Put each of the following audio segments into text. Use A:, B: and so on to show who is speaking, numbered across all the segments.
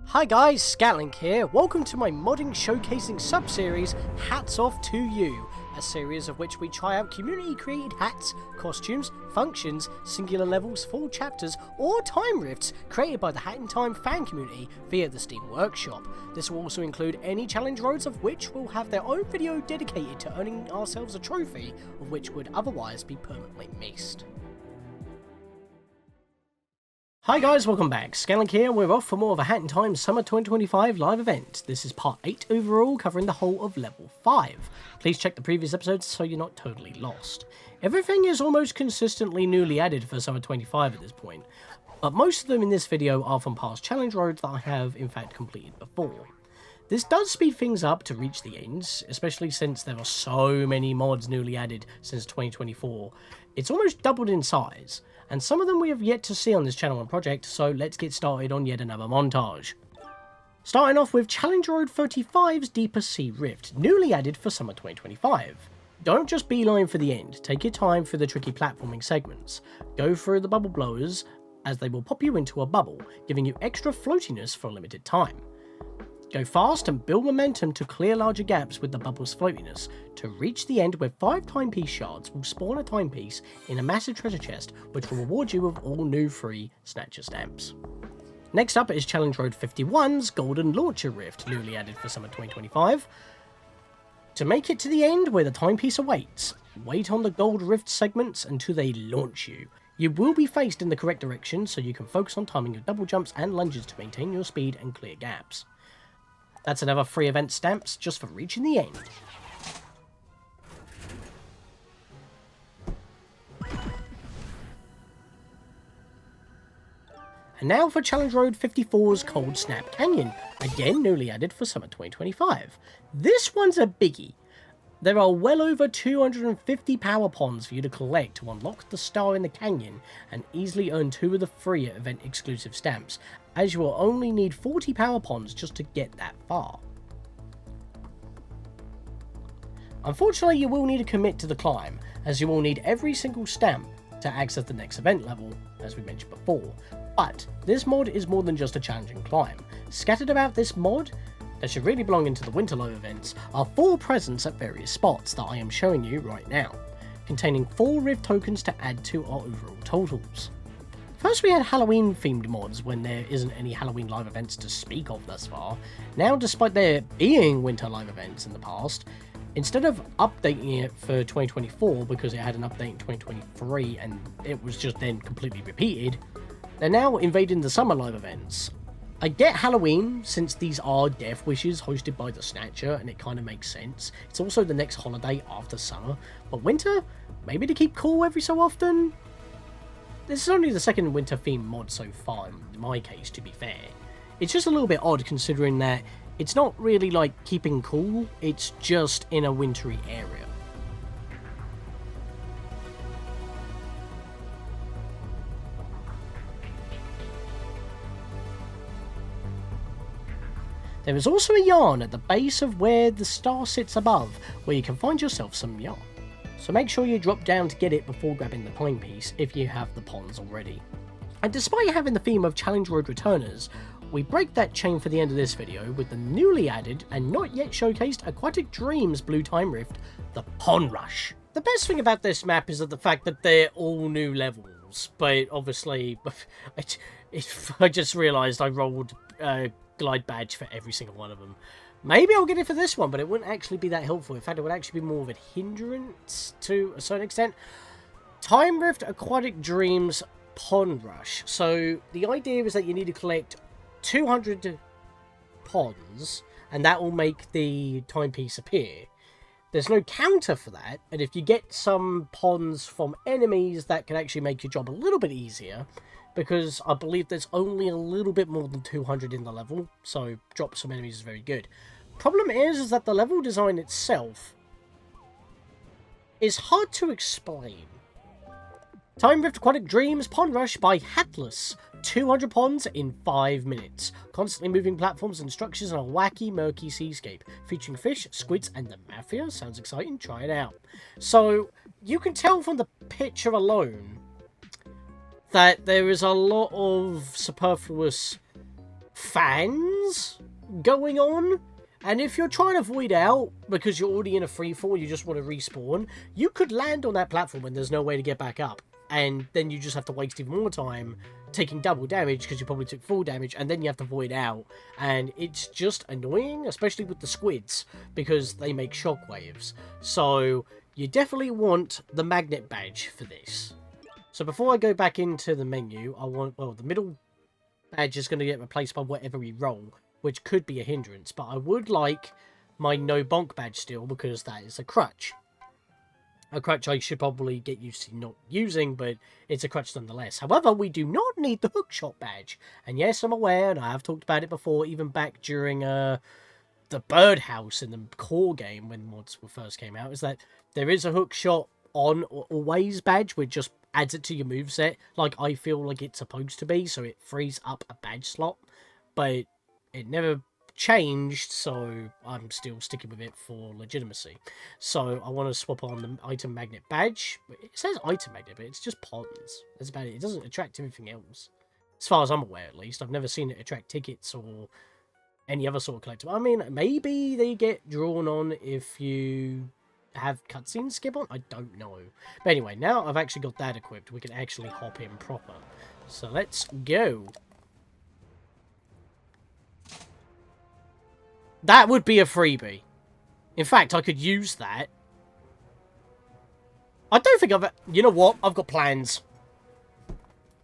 A: Hi guys, Scatlink here. Welcome to my modding showcasing sub-series, Hats Off to You, a series of which we try out community-created hats, costumes, functions, singular levels, full chapters, or time rifts created by the Hat in Time fan community via the Steam Workshop. This will also include any challenge roads of which will have their own video dedicated to earning ourselves a trophy, of which would otherwise be permanently missed. Hi guys, welcome back. Scatlink here, and we're off for more of a Hat in Time Summer 2025 live event. This is part 8 overall, covering the whole of level 5. Please check the previous episodes so you're not totally lost. Everything is almost consistently newly added for Summer 25 at this point, but most of them in this video are from past challenge roads that I have in fact completed before. This does speed things up to reach the ends, especially since there are so many mods newly added since 2024. It's almost doubled in size, and some of them we have yet to see on this channel and project, so let's get started on yet another montage. Starting off with Challenge Road 35's Deeper Sea Rift, newly added for Summer 2025. Don't just beeline for the end, take your time through the tricky platforming segments. Go through the bubble blowers, as they will pop you into a bubble, giving you extra floatiness for a limited time. Go fast and build momentum to clear larger gaps with the bubble's floatiness, to reach the end where 5 timepiece shards will spawn a timepiece in a massive treasure chest, which will reward you with all new free Snatcher stamps. Next up is Challenge Road 51's Golden Launcher Rift, newly added for Summer 2025. To make it to the end where the timepiece awaits, wait on the Gold Rift segments until they launch you. You will be faced in the correct direction, so you can focus on timing your double jumps and lunges to maintain your speed and clear gaps. That's another free event stamps just for reaching the end. And now for Challenge Road 54's Coldsnap Canyon, again newly added for Summer 2025. This one's a biggie. There are well over 250 power pons for you to collect to unlock the star in the canyon and easily earn 2 of the free event exclusive stamps, as you will only need 40 power pons just to get that far. Unfortunately, you will need to commit to the climb, as you will need every single stamp to access the next event level, as we mentioned before. But this mod is more than just a challenging climb. Scattered about this mod, that should really belong into the winter live events, are 4 presents at various spots that I am showing you right now, containing 4 Rift tokens to add to our overall totals. First we had Halloween themed mods when there isn't any Halloween live events to speak of thus far. Now, despite there being winter live events in the past, instead of updating it for 2024 because it had an update in 2023 and it was just then completely repeated, they're now invading the summer live events. I get Halloween, since these are Death Wishes hosted by the Snatcher, and it kind of makes sense. It's also the next holiday after summer, but winter? Maybe to keep cool every so often? This is only the second winter themed mod so far in my case, to be fair. It's just a little bit odd considering that it's not really like keeping cool, it's just in a wintry area. There is also a yarn at the base of where the star sits above, where you can find yourself some yarn. So make sure you drop down to get it before grabbing the timepiece if you have the Pons already. And despite having the theme of Challenge Road Returners, we break that chain for the end of this video with the newly added and not yet showcased Aquatic Dreams Blue Time Rift, the Pond Rush. The best thing about this map is the fact that they're all new levels, but obviously I just realised I rolled glide badge for every single one of them. Maybe I'll get it for this one, but it wouldn't actually be that helpful. In fact, it would actually be more of a hindrance to a certain extent. Time Rift Aquatic Dreams Pond Rush. So the idea is that you need to collect 200 ponds, and that will make the timepiece appear. There's no counter for that, and if you get some ponds from enemies, that can actually make your job a little bit easier, because I believe there's only a little bit more than 200 in the level, so drop some enemies is very good. Problem is that the level design itself is hard to explain. Time Rift Aquatic Dreams Pond Rush by Hatless. 200 ponds in 5 minutes. Constantly moving platforms and structures in a wacky, murky seascape. Featuring fish, squids, and the mafia. Sounds exciting. Try it out. So, you can tell from the picture alone that there is a lot of superfluous fans going on. And if you're trying to avoid out because you're already in a freefall, you just want to respawn, you could land on that platform and there's no way to get back up. And then you just have to waste even more time taking double damage because you probably took full damage, and then you have to void out. And it's just annoying, especially with the squids, because they make shockwaves. So you definitely want the magnet badge for this. So before I go back into the menu, I want, well, the middle badge is going to get replaced by whatever we roll, which could be a hindrance, but I would like my no bonk badge still, because that is a crutch. A crutch I should probably get used to not using, but it's a crutch nonetheless. However, we do not need the hookshot badge. And yes, I'm aware, and I have talked about it before, even back during the birdhouse in the core game when mods first came out, is that there is a hookshot on always badge, which just adds it to your moveset, like I feel like it's supposed to be, so it frees up a badge slot. But it never changed, so I'm still sticking with it for legitimacy. So I want to swap on the item magnet badge. It says item magnet, but it's just Pons. That's about it. It doesn't attract anything else, as far as I'm aware, at least. I've never seen it attract tickets or any other sort of collectible. I mean, maybe they get drawn on if you have cutscenes skip on. I don't know. But anyway, now I've actually got that equipped, we can actually hop in proper. So let's go. That would be a freebie. In fact, I could use that. I don't think I've... You know what? I've got plans.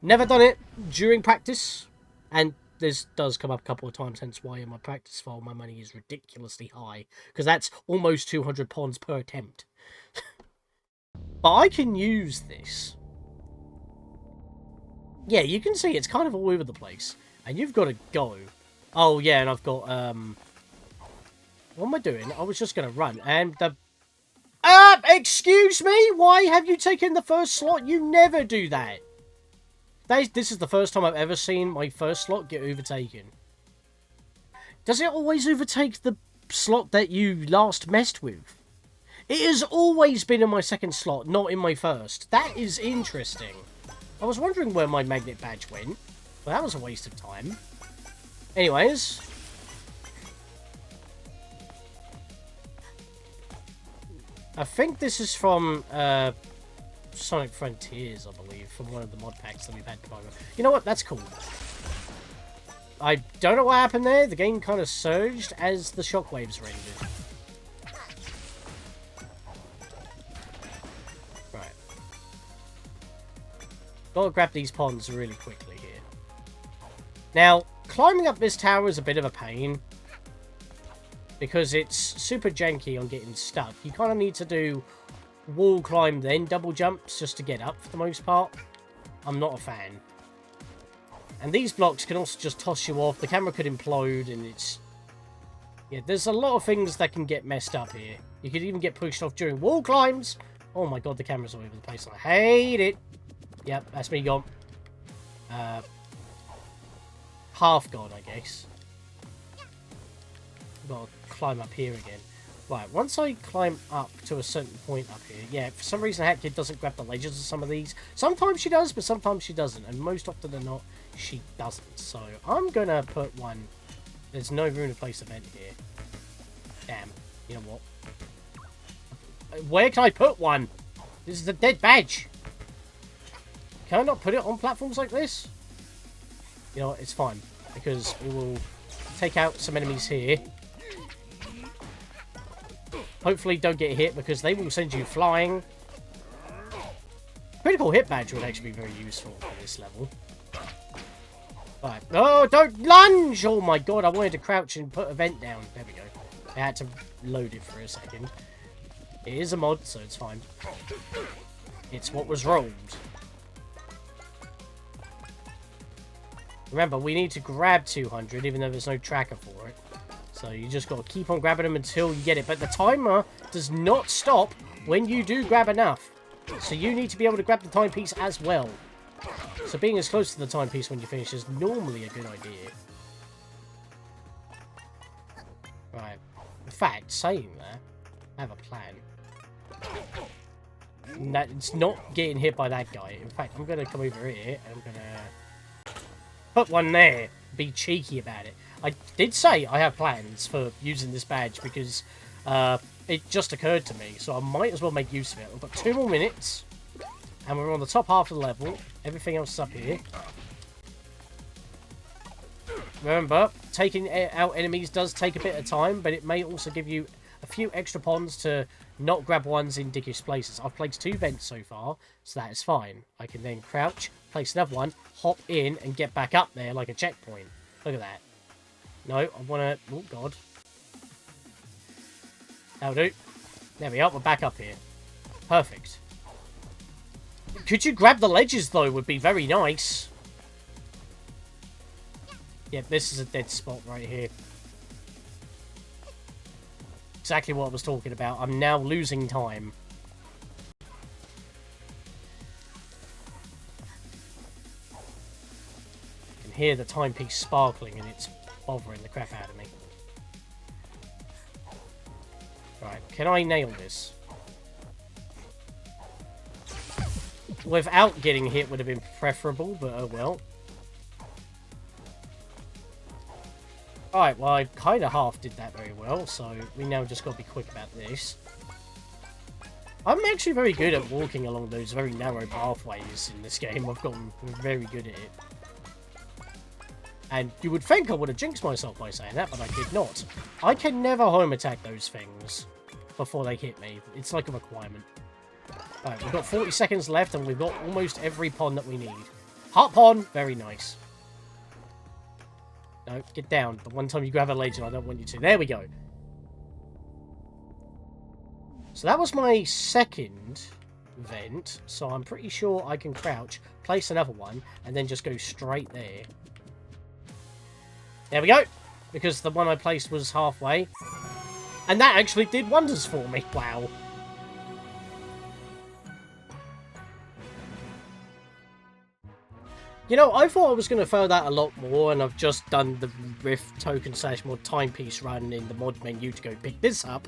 A: Never done it during practice. And this does come up a couple of times, hence why in my practice file my money is ridiculously high. Because that's almost 200 Pons per attempt. But I can use this. Yeah, you can see it's kind of all over the place. And you've got to go. Oh, yeah, and I've got... What am I doing? I was just going to run. And the... excuse me? Why have you taken the first slot? You never do that. This is the first time I've ever seen my first slot get overtaken. Does it always overtake the slot that you last messed with? It has always been in my second slot, not in my first. That is interesting. I was wondering where my magnet badge went. Well, that was a waste of time. Anyways... I think this is from Sonic Frontiers, I believe, from one of the mod packs that we've had before. You know what? That's cool. I don't know what happened there. The game kind of surged as the shockwaves rendered. Right. Gotta grab these ponds really quickly here. Now, climbing up this tower is a bit of a pain, because it's super janky on getting stuck. You kind of need to do wall climb, then double jumps just to get up for the most part. I'm not a fan. And these blocks can also just toss you off. The camera could implode, and it's... Yeah, there's a lot of things that can get messed up here. You could even get pushed off during wall climbs. Oh my god, the camera's all over the place. I hate it. Yep, that's me gone. Half gone, I guess. Gotta climb up here again. Right, once I climb up to a certain point up here, yeah, for some reason Hat Kid doesn't grab the ledges of some of these. Sometimes she does, but sometimes she doesn't, and most often than not, she doesn't. So I'm gonna put one. There's no room to place a vent here. Damn. You know what? Where can I put one? This is a dead badge. Can I not put it on platforms like this? You know what? It's fine, because we will take out some enemies here. Hopefully don't get hit, because they will send you flying. Critical hit badge would actually be very useful for this level. Right. Oh, don't lunge! Oh my god, I wanted to crouch and put a vent down. There we go. I had to load it for a second. It is a mod, so it's fine. It's what was rolled. Remember, we need to grab 200, even though there's no tracker for it. So you just got to keep on grabbing them until you get it. But the timer does not stop when you do grab enough. So you need to be able to grab the timepiece as well. So being as close to the timepiece when you finish is normally a good idea. Right. In fact, saying that, I have a plan. It's not getting hit by that guy. In fact, I'm going to come over here and I'm going to put one there. Be cheeky about it. I did say I have plans for using this badge because it just occurred to me. So I might as well make use of it. We've got 2 more minutes. And we're on the top half of the level. Everything else is up here. Remember, taking out enemies does take a bit of time, but it may also give you a few extra pons to not grab ones in dickish places. I've placed 2 vents so far, so that is fine. I can then crouch, place another one, hop in, and get back up there like a checkpoint. Look at that. No, I want to... Oh, God. That'll do. There we are. We're back up here. Perfect. Could you grab the ledges, though? Would be very nice. Yeah, this is a dead spot right here. Exactly what I was talking about. I'm now losing time. I can hear the timepiece sparkling and it's bothering the crap out of me. Right, can I nail this? Without getting hit would have been preferable, but oh well. Alright, well, I kind of half did that very well, so we now just got to be quick about this. I'm actually very good at walking along those very narrow pathways in this game. I've gotten very good at it. And you would think I would have jinxed myself by saying that, but I did not. I can never home attack those things before they hit me. It's like a requirement. Alright, we've got 40 seconds left, and we've got almost every pond that we need. Heart pond, very nice. No, get down. The one time you grab a legend, I don't want you to. There we go. So that was my second vent. So I'm pretty sure I can crouch, place another one, and then just go straight there. There we go. Because the one I placed was halfway. And that actually did wonders for me. Wow. You know, I thought I was going to fail that a lot more, and I've just done the Rift token / mod timepiece run in the mod menu to go pick this up.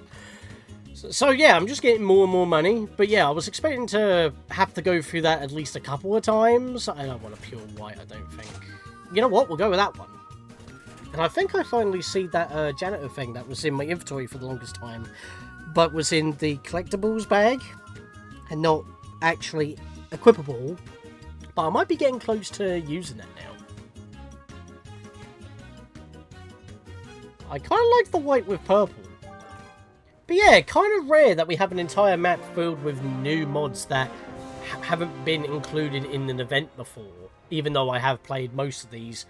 A: So yeah, I'm just getting more and more money. But yeah, I was expecting to have to go through that at least a couple of times. I don't want a pure white, I don't think. You know what? We'll go with that one. And I think I finally see that janitor thing that was in my inventory for the longest time, but was in the collectibles bag and not actually equipable. But I might be getting close to using that now. I kind of like the white with purple. But yeah, kind of rare that we have an entire map filled with new mods that haven't been included in an event before. Even though I have played most of these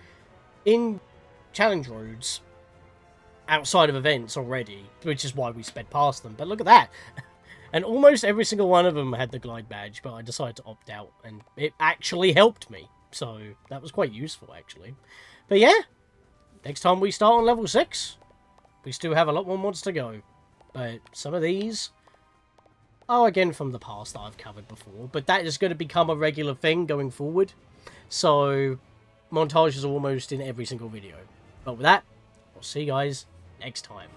A: in challenge roads outside of events already. Which is why we sped past them. But look at that! And almost every single one of them had the glide badge, but I decided to opt out, and it actually helped me. So, that was quite useful, actually. But yeah, next time we start on level 6, we still have a lot more mods to go. But some of these are, again, from the past that I've covered before, but that is going to become a regular thing going forward. So, montages are almost in every single video. But with that, I'll see you guys next time.